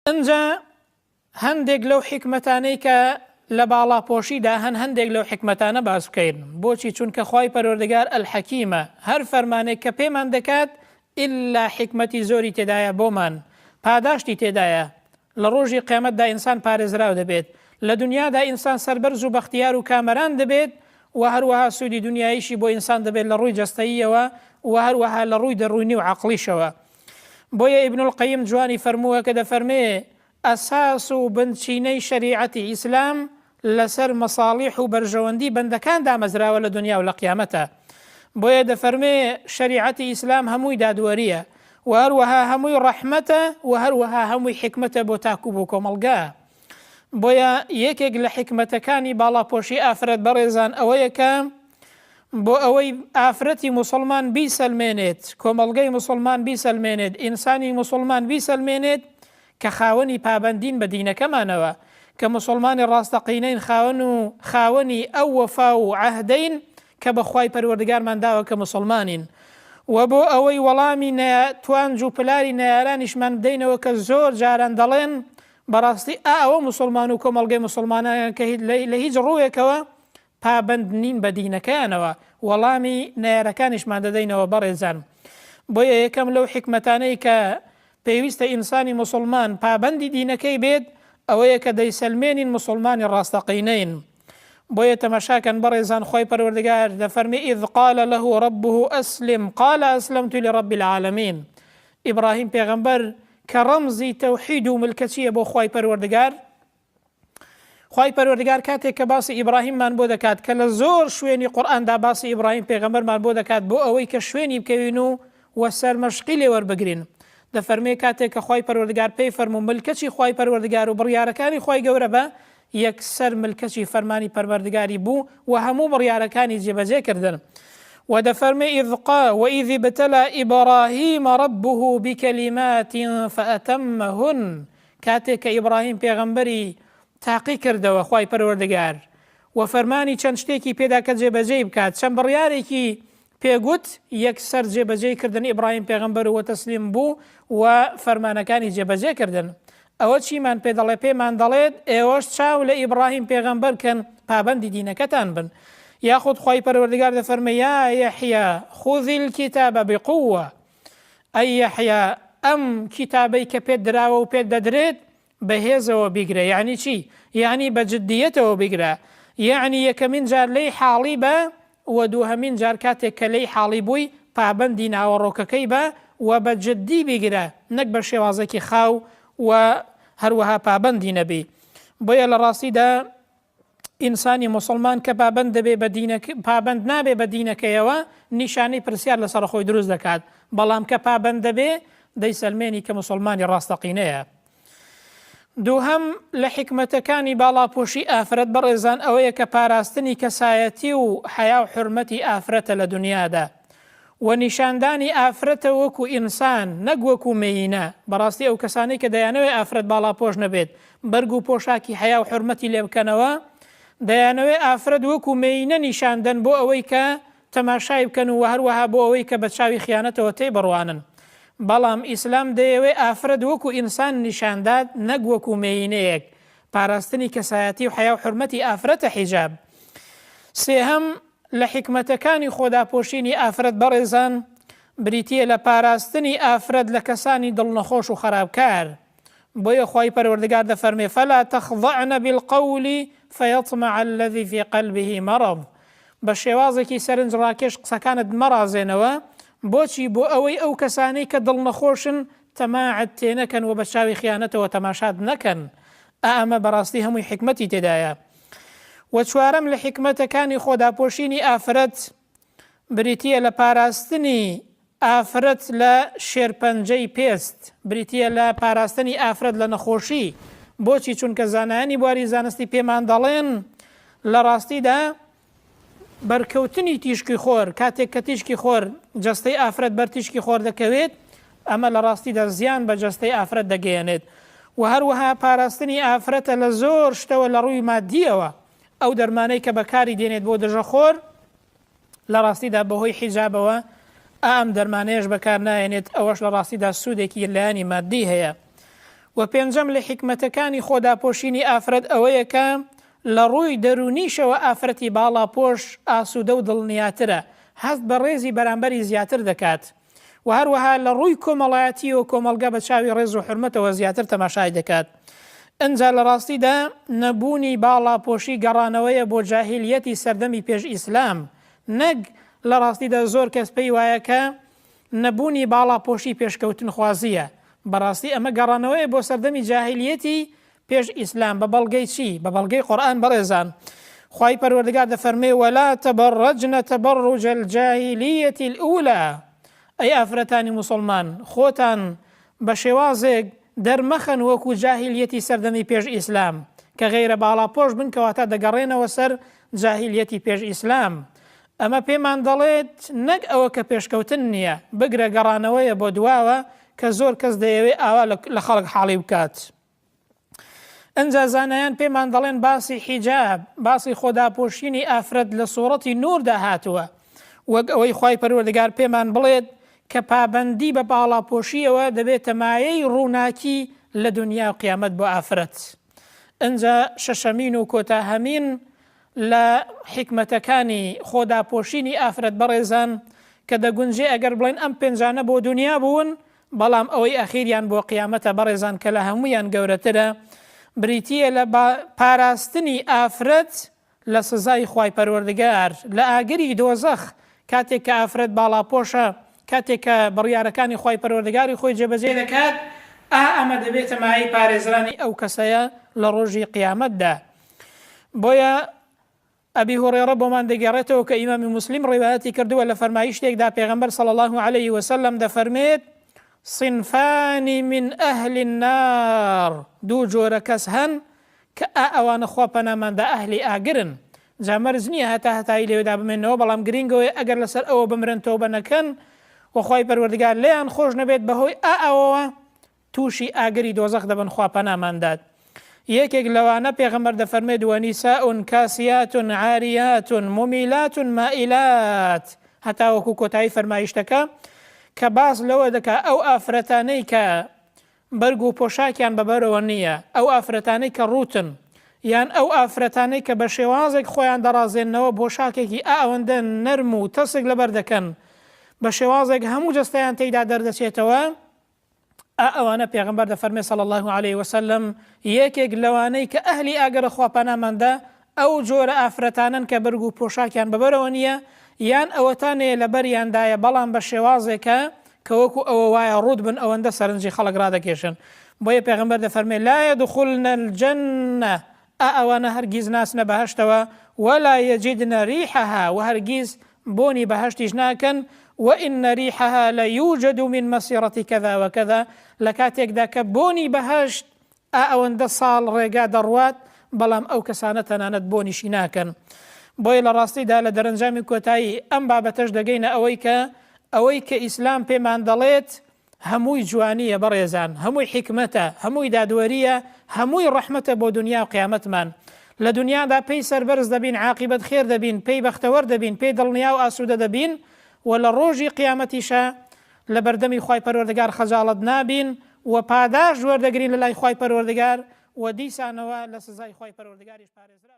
ئەنجا هەندێک لەو حکمەتانەی کە لە باڵاپۆشیدا هەندێک لەو حکمەتانە باس بکەین. بۆچی؟ چونکە خوای پەروەردگار ئەلحەکیمە، هەر فەرمانێک کە پێمان دەکات ئیلا حکمەتی زۆری تێدایە بۆمان، پاداشتی تێدایە. لە ڕۆژی قیامەتدا ئینسان پارێزراو دەبێت، لە دنیادا ئینسان سەربەرز و بەختیار و کامەران دەبێت، و هەروەها سوودی دنیاییشی بۆ ئینسان دەبێت لە ڕووی جەستەییەوە و هەروەها لە ڕووی دەڕوونی و عەقڵیشەوە. بۆیە ئیبن القەیم جوانی فەرمووە کە دەفەرمێ ئەساس و بنچینەی شەریعەتی ئیسلام لەسەر مەساڵیح و بەرژەوەندی بەندەکان دامەزراوە لە دنیا و لە قیامەتە. بۆیە دەفەرمێ شەریعەتی ئیسلام هەمووی دادوەریە و هەروەها هەمووی ڕەحمەتە و هەروەها هەمووی حکمەتە بۆ تاکو بۆ کۆمەڵگا. بۆیە یەکێک لە حکمەتەکانی باڵاپۆشی ئافرەت بەڕێزان ئەوەیە کە بۆ ئەوەی ئافرەتی موسڵمان بیسەلمێنێت، کۆمەڵگەی موسڵمان بیسەلمێنێت، ئینسانی موسڵمان بیسەلمێنێت کە خاوەنی پابەندین بە دینەکەمانەوە، کە موسڵمانی ڕاستەقینەین، خاوەنی ئەو وەفا و عەهدەین کە بەخوای پەروەردگارمان داوە کە موسڵمانین. و بۆ ئەوەی وەڵامی توانج و پلاری نەیارانیشمان بدەینەوە کە زۆر جاران دەڵێن بەڕاستی ئەوە موسڵمان و کۆمەڵگەی موسڵمانان کە لە هیچ ڕوویەکەوە پابەند نین بە دینەکەیانەوە، وەڵامی نەیارەکانیشمان دەدەینەوە بەڕێزان. بۆیە یەکەم لەو حکمەتانەی کە پێویستە ئینسانی موسڵمان پابەندی دینەکەی بێت ئەوەیە کە دەیسەلمێنین موسڵمانی ڕاستەقینەین. بۆیە تەماشاکەن بەڕێزان، خۆی پەروەردگار دەفەرمێ ئیذ قال له ربه ئەسلم قال ئەسلمت لرب العالمین. ئیبراهیم پێغەمبەر کە ڕەمزی تەوحید و ملکەچیە بۆ خۆی پەروەردگار، خۆی پەروەردگار کاتێک کە باسی ئیبراهیممان بۆ دەکات کە لە زۆر شوێنی قورئاندا باسی ئیبراهیم پێغەمبەرمان بۆ دەکات بۆ ئەوەی کە شوێنی بکەوین و سەرمەشقی لێ وەربگرین. دەفەرمێ کاتێک کە خۆی پەروەردگار پێی فەرموو ملکەچی خۆی پەروەردگار و بڕیارەکانی خۆی گەورە بە یەکسەر ملکەچی فەرمانی پەروەردگاری بوو و هەموو بڕیارەکانی جێبەجێ کردن. ودفرمي وإذ ابتلى إبراهيم ربه بكلمات فأتمهن. كاتك إبراهيم پیغمبری تاقی کردەوە خوای پەروەردگار و فەرمانی چەند شتێکی پێدا کە جێبەجێ بکات، چەند بڕیارێکی پێگوت یەکسەر جێبەجێ کردن ئیبراهیم پێغەمبەر و تەسلیم بوو و فەرمانەکانی جێبەجێ کردن. ئەوە چیمان پێ دەڵێ؟ پێمان دەڵێت ئێوەش چاو لە ئیبراهیم پێغەمبەر کەن، پابەندی دینەکەتان بن. یاخود خوای پەروەردگار دەفەرمێ یا یەحیا خذ الكتاب بقوة. ئەی یەحیا ئەم کتابەی کە پێت دراوە و پێت دەدرێت بەهێزەوە بیگرە. یعنی چی؟ یعنی بە جدیەتەوە بیگرە. یعنی یەکەمین جار لەی حاڵی بە و دووهەمین جار کاتێک کە لەی حاڵی بووی پابەندی ناوەڕۆکەکەی بە و بە جدی بیگرە، نەک بە شێوازێکی خاو و هەروەها پابەندی نەبی. بۆیە لە ڕاستیدا ئینسانی موسڵمان کە پابەند نابێ بە دینەکەیەوە نیشانەی پرسیار لەسەر خۆی دروست دەکات، بەڵام کە پابەند دەبێ دەیسەلمێنی کە موسڵمانی ڕاستەقینەیە. دووهەم لە حکمەتەکانی باڵاپۆشی ئافرەت بەڕێزان ئەوەیە کە پاراستنی کەسایەتی و حیا و حورمەتی ئافرەتە لە دنیادا و نیشاندانی ئافرەتە وەکو ئینسان نەک وەکو مێینە. بەڕاستی ئەو کەسانەی کە دەیانەوێت ئافرەت باڵاپۆش نەبێت، بەرگ و پۆشاکی حیا و حورمەتی لێ بکەنەوە، دەیانەوێت ئافرەت وەکو مێینە نیشاندن بۆ ئەوەی کە تەماشای بکەن و هەروەها بۆ ئەوەی کە بە چاوی خیانەتەوە تێی بڕوانن. بەڵام ئیسلام دەیەوێت ئافرەت وەکو ئینسان نیشاندات، نەک وەکو مێینەیەک. پاراستنی کەسایەتی و حیا و حورمەتی ئافرەتە حیجاب. سێهەم لە حکمەتەکانی خۆداپۆشینی ئافرەت بەڕێزان بریتیە لە پاراستنی ئافرەت لە کەسانی دڵنەخۆش و خراپکار. بۆیە خوای پەروەردگار دەفەرمێ فەلا تەخضەعنە بالقەول فەیەطمع الذی فی قەلبه مەرض. بە شێوازێکی سەرنج ڕاکێش قسەکانت مەڕازێنەوە. بۆچی؟ بۆ ئەوەی ئەو کەسانەی کە دڵنەخۆشن تەماعەت تێنەکەن و بە چاوی خیانەتەوە تەماشات نەکەن. ئەمە بەڕاستی هەمووی حکمەتی تێدایە. و چوارەم لە حکمەتەکانی خۆداپۆشینی ئافرەت بریتیە لە پاراستنی ئافرەت لە شێرپەنجەی پێست، بریتیە لە پاراستنی ئافرەت لە نەخۆشی. بۆچی؟ چونکە زانایانی بواری زانستی پێمان دەڵێن لە ڕاستیدا بەرکەوتنی تیشکی خۆر، کاتێک کە تیشکی خۆر جەستەی ئافرەت بەر تیشکی خۆر دەکەوێت، ئەمە لە ڕاستیدا زیان بە جەستەی ئافرەت دەگەیەنێت. و هەروەها پاراستنی ئافرەتە لە زۆر شتەوە لە ڕووی مادیەوە. ئەو دەرمانەی کە بەکاری دێنێت بۆ دژەخۆر لە ڕاستیدا بەهۆی حیجابەوە ئەم دەرمانەیەش بەکار نایێنێت، ئەوەش لە ڕاستیدا سوودێکی لایەنی مادی هەیە. و پێنجەم لە حکمەتەکانی خۆداپۆشینی ئافرەت ئەوەیە کە لە ڕووی دەرونیشەوە ئافرەتی باڵاپۆش ئاسوودە و دڵنیاترە، هەست بە ڕێزی بەرامبەری زیاتر دەکات و هەروەها لە ڕووی کۆمەڵایەتی و کۆمەلگا بە چاوی ڕێز و حرمەتەوە زیاتر تەماشای دەکات. ئەنجا لە ڕاستیدا نەبوونی باڵاپۆشی گەڕانەوەیە بۆ جاهیلیەتی سەردەمی پێش ئیسلام، نەک لە ڕاستیدا زۆر کەس پێی وایە کە نەبوونی باڵاپۆشی پێشکەوتن خوازیە. بەڕاستی ئەمە گەڕانەوەیە بۆ سەردەمی جاهیلیەتی پێش ئیسلام. بە بەڵگەی چی؟ بە بەڵگەی قورئان بەڕێزان. خوای پەروەردگار دەفەرمێ وەلا تەبەڕەجنە تەبەڕوج الجاهیلیەتی الأولى. ئەی ئافرەتانی موسڵمان، خۆتان بە شێوازێک دەرمەخەن وەکو جاهیلیەتی سەردەمی پێش ئیسلام کە غەیرە باڵاپۆش بن کەواتە دەگەڕێنەوە سەر جاهیلیەتی پێش ئیسلام. ئەمە پێمان دەڵێت نەک ئەوە کە پێشکەوتن نییە، بگرە گەڕانەوەیە بۆ دواوە کە زۆر کەس دەیەوێت ئاوا لە خەڵک حاڵی بکات. ئەنجا زانایان پێمان دەڵێن باسی حیجاب، باسی خۆداپۆشینی ئافرەت لە سوورەتی نوردا هاتووە، وەک ئەوەی خوای پەروەردگار پێمان بڵێت کە پابەندی بە باڵاپۆشیەوە دەبێتە مایەی ڕووناکی لە دنیا و قیامەت بۆ ئافرەت. ئەنجا شەشەمین و کۆتاهەمین لە حکمەتەکانی خۆداپۆشینی ئافرەت بەڕێزان کە دەگونجێ ئەگەر بڵێن ئەم پێنجانە بۆ دنیا بوون، بەڵام ئەوەی ئەخیریان بۆ قیامەتە بەڕێزان کە لە هەمویان گەورەترە، بریتیە لە پاراستنی ئافرەت لە سزای خوای پەروەردگار لە ئاگری دۆزەخ. کاتێک کە ئافرەت باڵاپۆشە، کاتێک کە بڕیارەکانی خوای پەروەردگاری خۆی جێبەجێ دەکات، ئەمە دەبێتە مایەی پارێزرانی ئەو کەسەیە لە ڕۆژی قیامەتدا. بۆیە ئەبی هورێرە بۆمان دەگەڕێتەوە کە ئیمامی موسلیم ڕیوایەتی کردووە لە فەرمایشتێکدا پێغەمبەر صلی الله عليه وسلم دەفەرمێت صنفان من أهل النار. دوو جۆرە کەس هەن کە ئەوانە خوا پەناماندا ئەهلی ئاگرن. جا مەرج نییە هەتایی لێوێدا بمێنەوە، بەڵام گرنگەوەی ئەگەر لەسەر ئەوە بمرن تۆبە نەکەن و خوای پەروەردگار لێیان خۆش نەبێت بەهۆی ئەوەوە تووشی ئاگری دۆزەخ دەبن، خوا پەناماندات. یەکێک لەوانە پێغەمبەر دەفەرمێت وەنیساء کاسیات عاریات ممیلات مائلات، هەتا وەکو کۆتایی فەرمایشتەکە کە باس لەوە دەکا ئەو ئافرەتانەی کە بەرگ و پۆشاکیان بەبەرەوە نییە، ئەو ئافرەتانەی کە ڕوتن، یان ئەو ئافرەتانەی کە بە شێوازێک خۆیان دەڕازێنەوە پۆشاکێکی ئەوەندە نەرم و تەسێک لەبەر دەکەن، بە شێوازێک هەموو جەستەیان تێیدا دەردەچێتەوە، ئەوانە پێغەمبەر دەفەرمێ صلی الله عليه وسلم یەکێک لەوانەی کە ئەهلی ئاگەرە خوا پەناماندا ئەو جۆرە ئافرەتانن کە بەرگ و پۆشاکیان بەبەرەوە نییە، یان ئەوەتانەیە لە بەریاندایە بەڵام بە شێوازێکە کە وەکو ئەوە وایە ڕوود بن ئەوەندە سەرنجی خەڵک ڕادەکێشن. بۆیە پێغەمبەر دەفەرمێ لا يدخلن الجنة، ئەوانە هەرگیز ناسنە بەهەشتەوە، ولا يجدن ريحها، و هەرگیز بۆنی بەهەشتیش ناکەن، وإن ريحها ليوجد من مسيرة كذا وكذا، لە کاتێکدا کە بۆنی بەهەشت ئەوەندە ساڵ ڕێگا دەڕوات، بەڵام ئەو کەسانە تەنانەت بۆنیشی ناکەن. بۆیە لە ڕاستیدا لە دەرەنجامی کۆتایی ئەم بابەتەش دەگەینە ئەوەی کە ئیسلام پێمان دەڵێت هەمووی جوانیە بەڕێزان، هەمووی حکمەتە، هەمووی دادوەریە، هەمووی ڕەحمەتە بۆ دنیا و قیامەتمان. لە دنیادا پێی سەربەرز دەبین، عاقبەت خێر دەبین، پێی بەختەوەر دەبین، پێی دڵنیا و ئاسوودە دەبین، و لە ڕۆژی قیامەتیشە لە بەردەمی خوای پەروەردگار خەجاڵەت نابین و پاداش وەردەگرین لە لای خوای پەروەردگار و دیسانەوە لە سزای خوای پەروەردگاریش پارێزرا